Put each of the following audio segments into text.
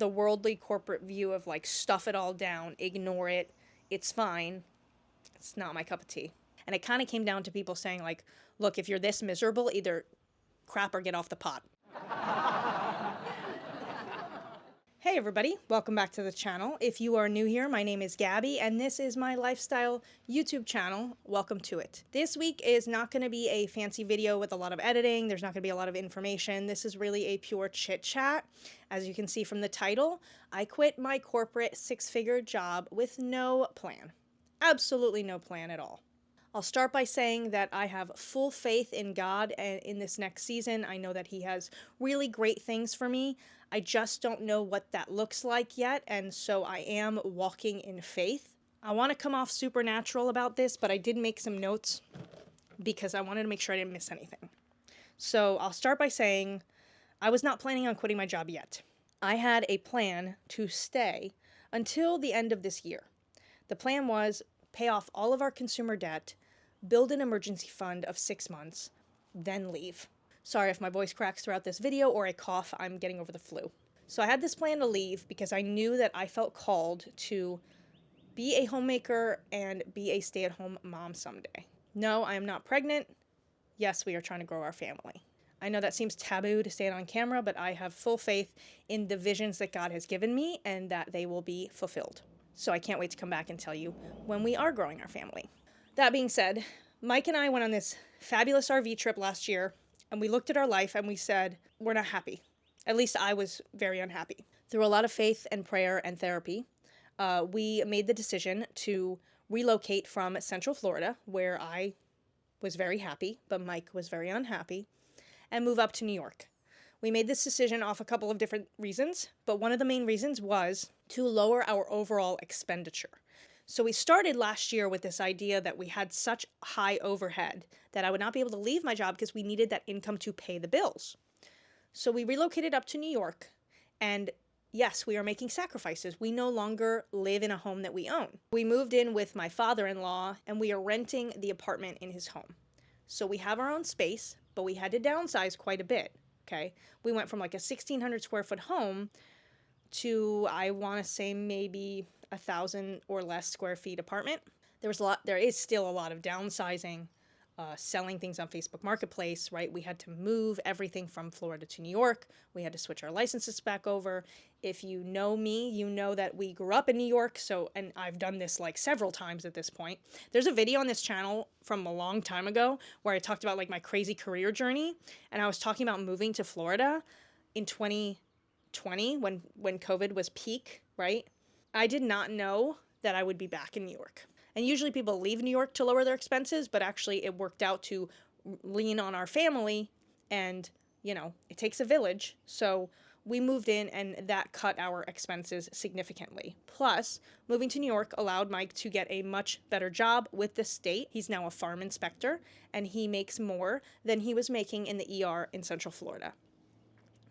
the worldly corporate view of like stuff it all down, ignore it, it's fine. It's not my cup of tea. And it kind of came down to people saying like, look, if you're this miserable, either crap or get off the pot. Hey everybody, welcome back to the channel. If you are new here, my name is Gabby and this is my lifestyle YouTube channel. Welcome to it. This week is not going to be a fancy video with a lot of editing. There's not going to be a lot of information. This is really a pure chit chat. As you can see from the title, I quit my corporate six-figure job with no plan. Absolutely no plan at all. I'll start by saying that I have full faith in God and in this next season. I know that He has really great things for me. I just don't know what that looks like yet, and so I am walking in faith. I want to come off supernatural about this, but I did make some notes because I wanted to make sure I didn't miss anything. So I'll start by saying I was not planning on quitting my job yet. I had a plan to stay until the end of this year. The plan was pay off all of our consumer debt, build an emergency fund of 6 months, then leave. Sorry if my voice cracks throughout this video or I cough, I'm getting over the flu. So I had this plan to leave because I knew that I felt called to be a homemaker and be a stay-at-home mom someday. No, I am not pregnant. Yes, we are trying to grow our family. I know that seems taboo to say it on camera, but I have full faith in the visions that God has given me and that they will be fulfilled. So I can't wait to come back and tell you when we are growing our family. That being said, Mike and I went on this fabulous RV trip last year, and we looked at our life and we said, we're not happy. At least I was very unhappy. Through a lot of faith and prayer and therapy, we made the decision to relocate from Central Florida, where I was very happy, but Mike was very unhappy, and move up to New York. We made this decision off a couple of different reasons, but one of the main reasons was to lower our overall expenditure. So we started last year with this idea that we had such high overhead that I would not be able to leave my job because we needed that income to pay the bills. So we relocated up to New York, and yes, we are making sacrifices. We no longer live in a home that we own. We moved in with my father-in-law, and we are renting the apartment in his home. So we have our own space, but we had to downsize quite a bit, okay? We went from like a 1,600 square foot home to, I want to say, maybe 1,000 or less square feet apartment. There is still a lot of downsizing, selling things on Facebook Marketplace, right? We had to move everything from Florida to New York. We had to switch our licenses back over. If you know me, you know that we grew up in New York, and I've done this like several times at this point. There's a video on this channel from a long time ago where I talked about like my crazy career journey, and I was talking about moving to Florida in 2020 when COVID was peak, right? I did not know that I would be back in New York. And usually people leave New York to lower their expenses, but actually it worked out to lean on our family, and, you know, it takes a village. So we moved in, and that cut our expenses significantly. Plus, moving to New York allowed Mike to get a much better job with the state. He's now a farm inspector, and he makes more than he was making in the ER in Central Florida.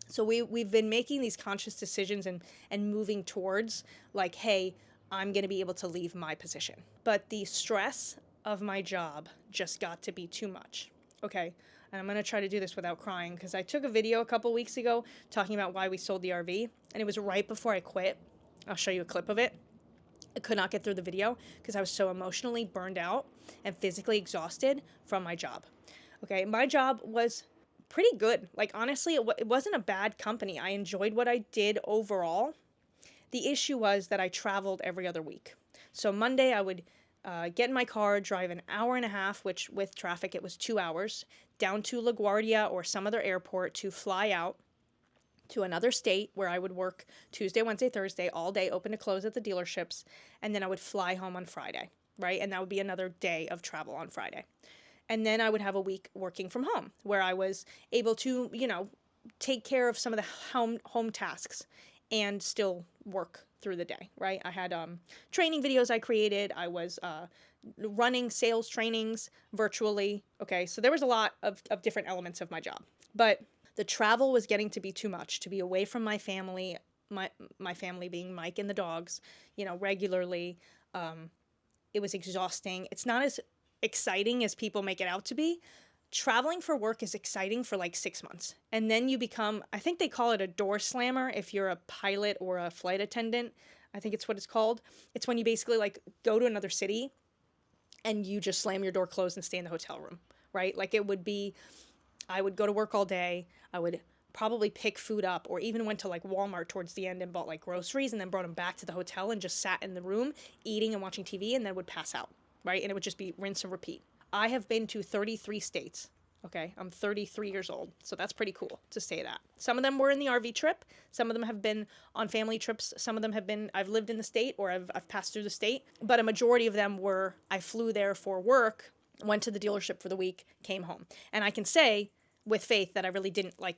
So we've been making these conscious decisions and moving towards like, hey, I'm going to be able to leave my position. But the stress of my job just got to be too much. Okay. And I'm going to try to do this without crying because I took a video a couple weeks ago talking about why we sold the RV, and it was right before I quit. I'll show you a clip of it. I could not get through the video because I was so emotionally burned out and physically exhausted from my job. Okay. My job was pretty good. Like, honestly, it wasn't a bad company. I enjoyed what I did overall. The issue was that I traveled every other week. So Monday I would get in my car, drive an hour and a half, which with traffic it was 2 hours, down to LaGuardia or some other airport to fly out to another state where I would work Tuesday, Wednesday, Thursday, all day, open to close at the dealerships, and then I would fly home on Friday, right? And that would be another day of travel on Friday. And then I would have a week working from home where I was able to, you know, take care of some of the home tasks and still work through the day, right? I had training videos I created. I was running sales trainings virtually. Okay, so there was a lot of different elements of my job. But the travel was getting to be too much, to be away from my family, my family being Mike and the dogs, you know, regularly. It was exhausting. It's not as exciting as people make it out to be. Traveling for work is exciting for like 6 months. And then you become, I think they call it a door slammer if you're a pilot or a flight attendant. I think it's what it's called. It's when you basically like go to another city and you just slam your door closed and stay in the hotel room, right? Like it would be, I would go to work all day. I would probably pick food up, or even went to like Walmart towards the end and bought like groceries and then brought them back to the hotel and just sat in the room eating and watching TV, and then would pass out, right? And it would just be rinse and repeat. I have been to 33 states. Okay, I'm 33 years old, so that's pretty cool to say that. Some of them were in the RV trip. Some of them have been on family trips. Some of them have been, I've lived in the state or I've passed through the state. But a majority of them were, I flew there for work, went to the dealership for the week, came home. And I can say with faith that I really didn't like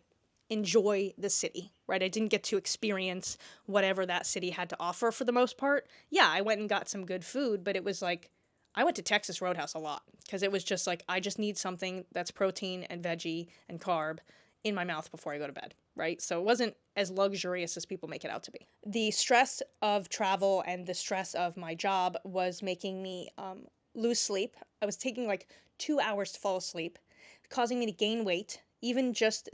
enjoy the city, right? I didn't get to experience whatever that city had to offer for the most part. Yeah, I went and got some good food, but it was like, I went to Texas Roadhouse a lot because it was just like, I just need something that's protein and veggie and carb in my mouth before I go to bed, right? So it wasn't as luxurious as people make it out to be. The stress of travel and the stress of my job was making me lose sleep. I was taking like 2 hours to fall asleep, causing me to gain weight. Even just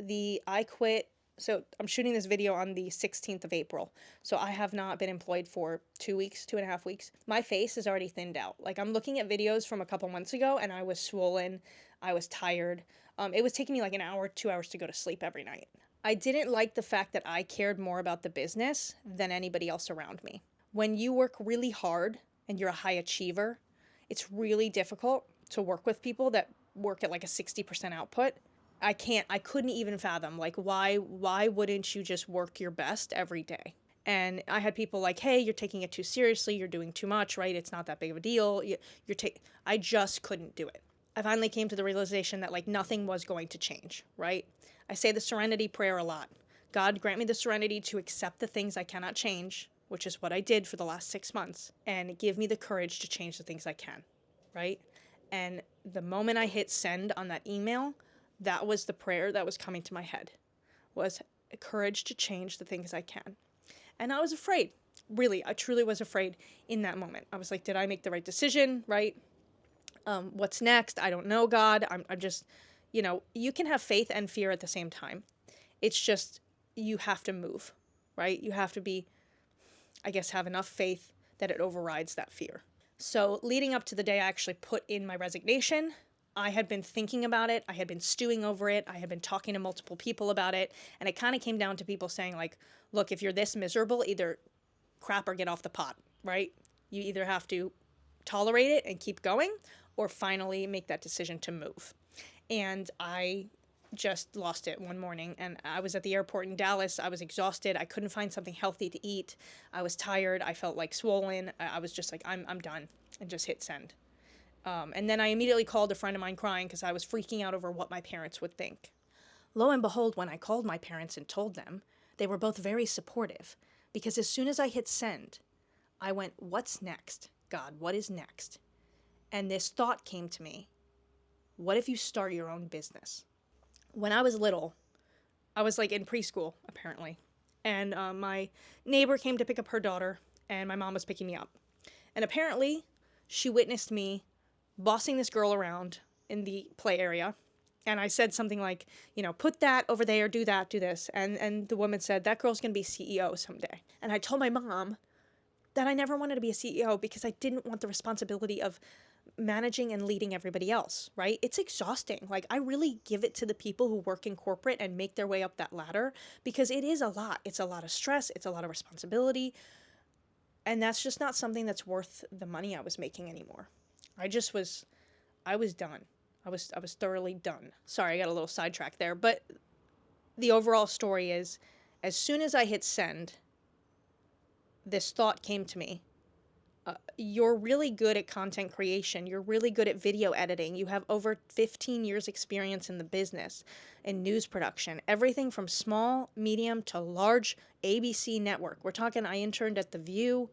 I quit. So I'm shooting this video on the 16th of April. So I have not been employed for 2 weeks, 2.5 weeks. My face is already thinned out. Like I'm looking at videos from a couple months ago and I was swollen. I was tired. It was taking me like an hour, 2 hours to go to sleep every night. I didn't like the fact that I cared more about the business than anybody else around me. When you work really hard and you're a high achiever, it's really difficult to work with people that work at like a 60% output. I couldn't even fathom, like, why wouldn't you just work your best every day? And I had people like, hey, you're taking it too seriously. You're doing too much, right? It's not that big of a deal. I just couldn't do it. I finally came to the realization that like nothing was going to change, right? I say the serenity prayer a lot. God, grant me the serenity to accept the things I cannot change, which is what I did for the last 6 months, and give me the courage to change the things I can, right? And the moment I hit send on that email, that was the prayer that was coming to my head, was courage to change the things I can. And I was afraid. Really, I truly was afraid in that moment. I was like, did I make the right decision, right? What's next? I don't know, God. I'm just, you can have faith and fear at the same time. It's just, you have to move, right? You have to be, I guess, have enough faith that it overrides that fear. So leading up to the day I actually put in my resignation, I had been thinking about it. I had been stewing over it. I had been talking to multiple people about it. And it kind of came down to people saying like, look, if you're this miserable, either crap or get off the pot, right? You either have to tolerate it and keep going or finally make that decision to move. And I just lost it one morning, and I was at the airport in Dallas. I was exhausted. I couldn't find something healthy to eat. I was tired. I felt like swollen. I was just like, I'm done, and just hit send. And then I immediately called a friend of mine crying because I was freaking out over what my parents would think. Lo and behold, when I called my parents and told them, they were both very supportive, because as soon as I hit send, I went, what's next? God, what is next? And this thought came to me. What if you start your own business? When I was little, I was like in preschool, apparently. And my neighbor came to pick up her daughter, and my mom was picking me up. And apparently, she witnessed me bossing this girl around in the play area. And I said something like, put that over there, do that, do this. And the woman said, that girl's going to be CEO someday. And I told my mom that I never wanted to be a CEO because I didn't want the responsibility of managing and leading everybody else, right? It's exhausting. Like, I really give it to the people who work in corporate and make their way up that ladder, because it is a lot. It's a lot of stress. It's a lot of responsibility. And that's just not something that's worth the money I was making anymore. I was done. I was thoroughly done. Sorry, I got a little sidetracked there. But the overall story is, as soon as I hit send, this thought came to me. You're really good at content creation. You're really good at video editing. You have over 15 years experience in the business, in news production, everything from small, medium to large ABC network. We're talking, I interned at The View.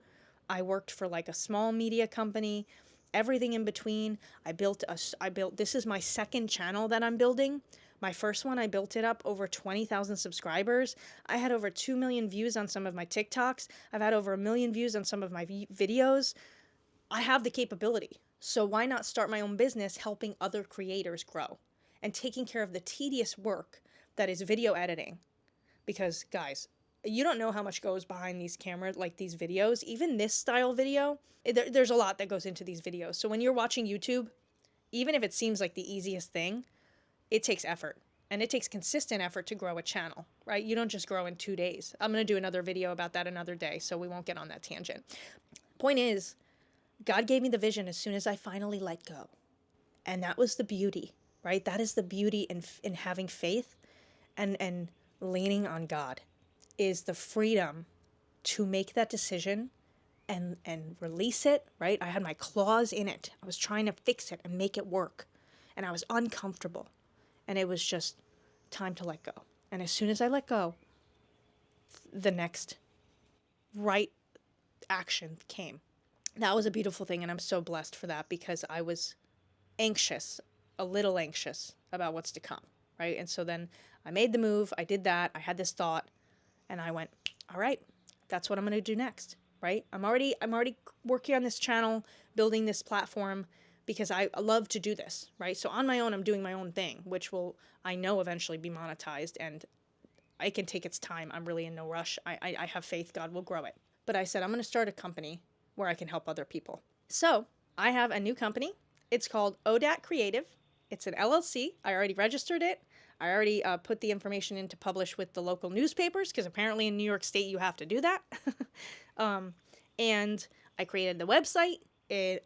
I worked for like a small media company, everything in between. This is my second channel that I'm building. My first one, I built it up over 20,000 subscribers. I had over 2 million views on some of my TikToks. I've had over 1 million views on some of my videos. I have the capability. So why not start my own business helping other creators grow? and taking care of the tedious work that is video editing. Because guys, you don't know how much goes behind these cameras, like these videos. Even this style video, there's a lot that goes into these videos. So when you're watching YouTube, even if it seems like the easiest thing, it takes effort. And it takes consistent effort to grow a channel, right? You don't just grow in 2 days. I'm going to do another video about that another day, so we won't get on that tangent. Point is, God gave me the vision as soon as I finally let go. And that was the beauty, right? That is the beauty in having faith and leaning on God, is the freedom to make that decision and release it, right? I had my claws in it. I was trying to fix it and make it work. And I was uncomfortable. And it was just time to let go. And as soon as I let go, the next right action came. That was a beautiful thing, and I'm so blessed for that, because I was anxious, a little anxious about what's to come, right? And so then I made the move, I did that, I had this thought, and I went, all right, that's what I'm going to do next, right? I'm already working on this channel, building this platform, because I love to do this, right? So on my own, I'm doing my own thing, which will, I know, eventually be monetized, and it can take its time. I'm really in no rush. I have faith God will grow it. But I said, I'm going to start a company where I can help other people. So I have a new company. It's called ODAAT Creative. It's an LLC. I already registered it. I already put the information in to publish with the local newspapers, because apparently in New York State you have to do that. And I created the website.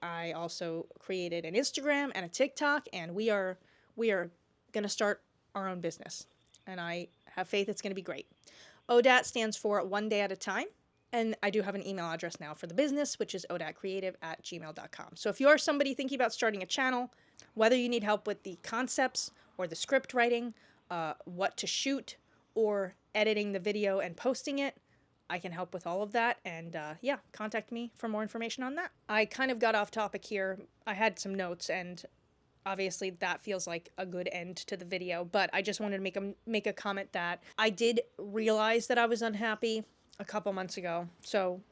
I also created an Instagram and a TikTok, and we are going to start our own business. And I have faith it's going to be great. ODAAT stands for One Day at a Time. And I do have an email address now for the business, which is odaatcreative@gmail.com. So if you are somebody thinking about starting a channel, whether you need help with the concepts or the script writing, what to shoot, or editing the video and posting it, I can help with all of that. And yeah, contact me for more information on that. I kind of got off topic here. I had some notes, and obviously that feels like a good end to the video, but I just wanted to make a comment that I did realize that I was unhappy a couple months ago. So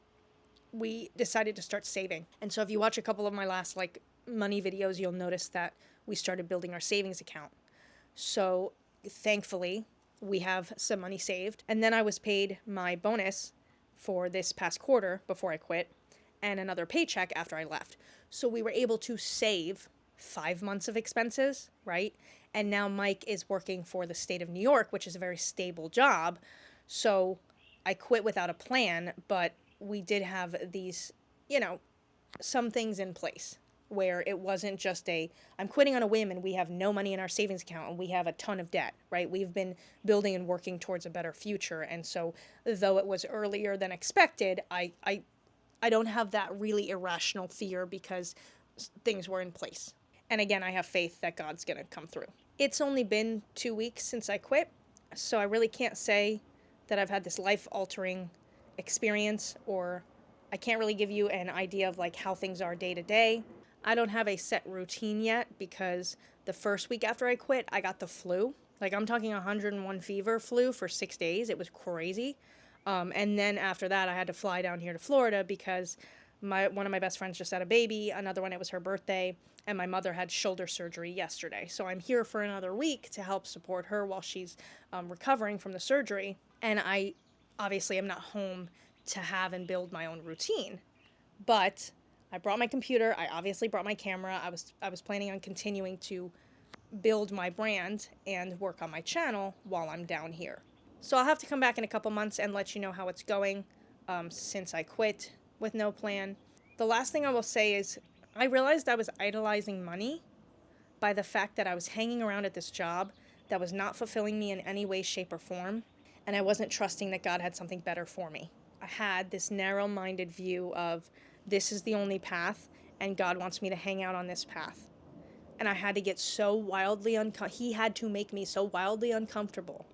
we decided to start saving. And so if you watch a couple of my last money videos, you'll notice that we started building our savings account. So thankfully we have some money saved. And then I was paid my bonus for this past quarter before I quit, and another paycheck after I left. So we were able to save 5 months of expenses, right? And now Mike is working for the state of New York, which is a very stable job. So I quit without a plan, but we did have these, some things in place where it wasn't just I'm quitting on a whim and we have no money in our savings account and we have a ton of debt, right? We've been building and working towards a better future. And so though it was earlier than expected, I don't have that really irrational fear because things were in place. And again, I have faith that God's going to come through. It's only been 2 weeks since I quit, so I really can't say that I've had this life-altering experience, or I can't really give you an idea of how things are day to day. I don't have a set routine yet, because the first week after I quit, I got the flu. I'm talking 101 fever flu for 6 days. It was crazy. And then after that, I had to fly down here to Florida because one of my best friends just had a baby, another one, it was her birthday, and my mother had shoulder surgery yesterday. So I'm here for another week to help support her while she's recovering from the surgery. And I obviously am not home to have and build my own routine. But I brought my computer. I obviously brought my camera. I was planning on continuing to build my brand and work on my channel while I'm down here. So I'll have to come back in a couple months and let you know how it's going, since I quit with no plan. The last thing I will say is I realized I was idolizing money by the fact that I was hanging around at this job that was not fulfilling me in any way, shape, or form. And I wasn't trusting that God had something better for me. I had this narrow-minded view of this is the only path, and God wants me to hang out on this path. And I had to get so wildly he had to make me so wildly uncomfortable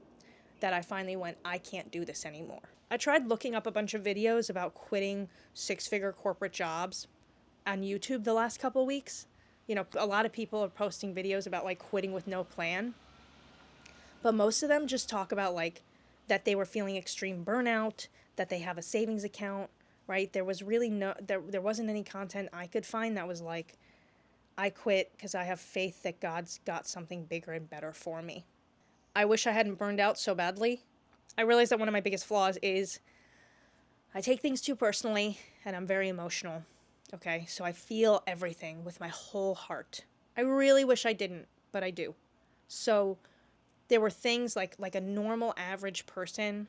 that I finally went, I can't do this anymore. I tried looking up a bunch of videos about quitting 6-figure corporate jobs on YouTube the last couple weeks. A lot of people are posting videos about quitting with no plan. But most of them just talk about that they were feeling extreme burnout, that they have a savings account, right? There was really there wasn't any content I could find that was I quit because I have faith that God's got something bigger and better for me. I wish I hadn't burned out so badly. I realize that one of my biggest flaws is I take things too personally and I'm very emotional. Okay, so I feel everything with my whole heart. I really wish I didn't, but I do. So there were things like a normal average person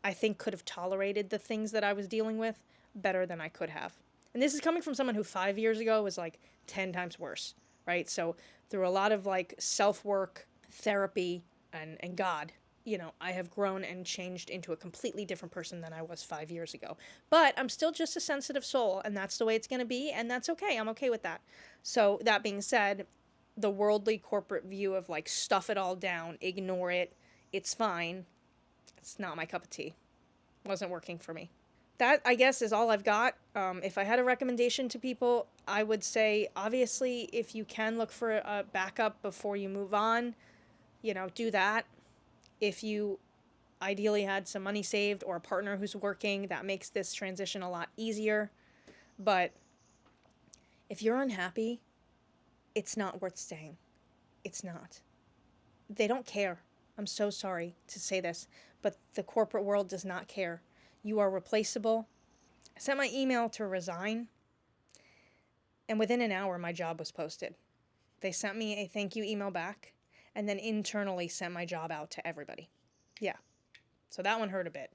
I think could have tolerated the things that I was dealing with better than I could have. And this is coming from someone who 5 years ago was like 10 times worse, right? So through a lot of like self-work, therapy, and God, you know, I have grown and changed into a completely different person than I was 5 years ago. But I'm still just a sensitive soul, and that's the way it's going to be, and that's okay. I'm okay with that. So that being said, the worldly corporate view of like stuff it all down, ignore it, it's fine, it's not my cup of tea. Wasn't working for me. That, I guess, is all I've got. If I had a recommendation to people, I would say, obviously, if you can look for a backup before you move on, you know, do that. If you ideally had some money saved or a partner who's working, that makes this transition a lot easier. But if you're unhappy, it's not worth staying. It's not. They don't care. I'm so sorry to say this, but the corporate world does not care. You are replaceable. I sent my email to resign, and within an hour, my job was posted. They sent me a thank you email back, and then internally sent my job out to everybody. Yeah. So that one hurt a bit.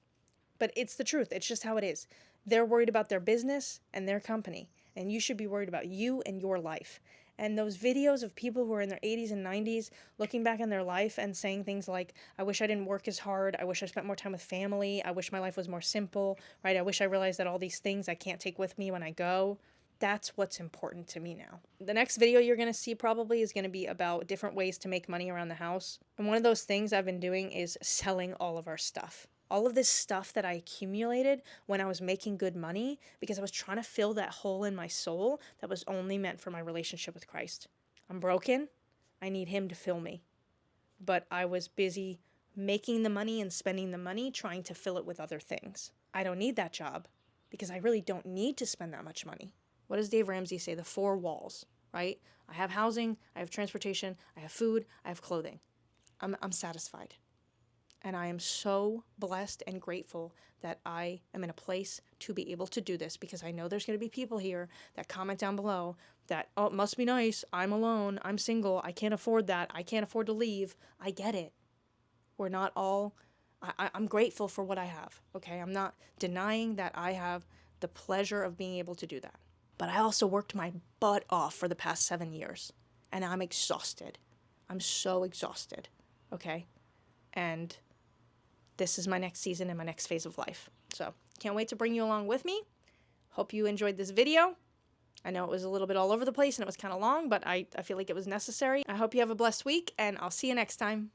But it's the truth. It's just how it is. They're worried about their business and their company, and you should be worried about you and your life. And those videos of people who are in their 80s and 90s looking back on their life and saying things like, I wish I didn't work as hard. I wish I spent more time with family. I wish my life was more simple, right? I wish I realized that all these things I can't take with me when I go. That's what's important to me now. The next video you're going to see probably is going to be about different ways to make money around the house. And one of those things I've been doing is selling all of our stuff. All of this stuff that I accumulated when I was making good money because I was trying to fill that hole in my soul that was only meant for my relationship with Christ. I'm broken. I need Him to fill me. But I was busy making the money and spending the money trying to fill it with other things. I don't need that job because I really don't need to spend that much money. What does Dave Ramsey say? The 4 walls, right? I have housing, I have transportation, I have food, I have clothing. I'm satisfied. And I am so blessed and grateful that I am in a place to be able to do this because I know there's going to be people here that comment down below that, oh, it must be nice. I'm alone. I'm single. I can't afford that. I can't afford to leave. I get it. We're not all, I'm grateful for what I have. Okay. I'm not denying that I have the pleasure of being able to do that. But I also worked my butt off for the past 7 years and I'm exhausted. I'm so exhausted. Okay. And this is my next season and my next phase of life. So can't wait to bring you along with me. Hope you enjoyed this video. I know it was a little bit all over the place and it was kind of long, but I feel like it was necessary. I hope you have a blessed week and I'll see you next time.